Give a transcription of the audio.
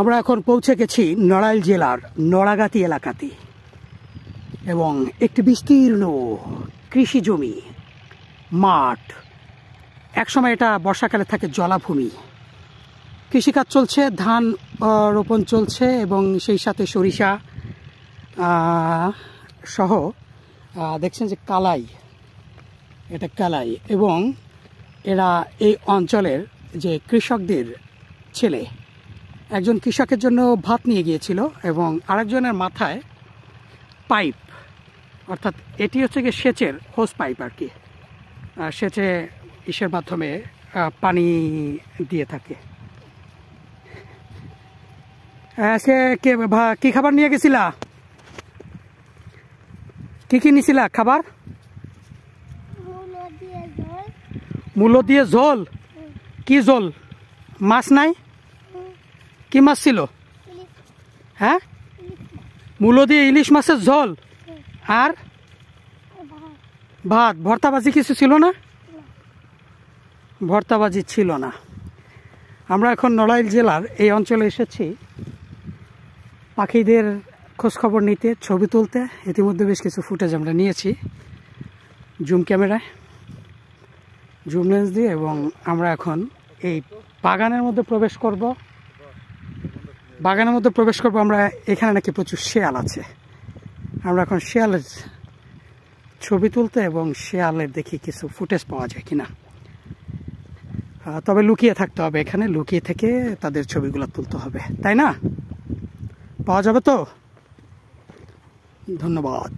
আমরা এখন পৌঁছে গেছি নড়াইল জেলার নড়াগাতি এলাকাতে এবং একটি বিস্তীর্ণ কৃষি জমি মাঠ। একসময় এটা বর্ষাকালে থাকে জলাভূমি। কৃষিকাজ চলছে, ধান রোপণ চলছে এবং সেই সাথে সরিষা সহ দেখছেন যে কালাই, এটা কালাই। এবং এরা এই অঞ্চলের যে কৃষকদের ছেলে, একজন কৃষকের জন্য ভাত নিয়ে গিয়েছিল এবং আরেকজনের মাথায় পাইপ, অর্থাৎ এটি হচ্ছে গিয়ে সেচের হোস পাইপ আর কি, সেচে ইসের মাধ্যমে পানি দিয়ে থাকে। আজকে কি খাবার নিয়ে গেছিলা? কি নিছিলা খাবার? মূলো দিয়ে ঝোল। কি ঝোল? মাছ নাই? কি মাছ ছিল? হ্যাঁ, মূলো দিয়ে ইলিশ মাছের ঝোল আর ভাত। ভর্তাবাজি কিছু ছিল না? ভর্তাবাজি ছিল না। আমরা এখন নড়াইল জেলার এই অঞ্চলে এসেছি পাখিদের খোঁজখবর নিতে, ছবি তুলতে। ইতিমধ্যে বেশ কিছু ফুটেজ আমরা নিয়েছি জুম ক্যামেরায়, জুম লেন্স দিয়ে, এবং আমরা এখন এই বাগানের মধ্যে প্রবেশ করব। আমরা এখানে নাকি প্রচুর শেয়াল আছে। আমরা এখন শেয়ালের ছবি তুলতে এবং শেয়ালের দেখি কিছু ফুটেজ পাওয়া যায় কিনা। তবে লুকিয়ে থাকতে হবে, এখানে লুকিয়ে থেকে তাদের ছবিগুলো তুলতে হবে, তাই না? পাওয়া যাবে তো? ধন্যবাদ।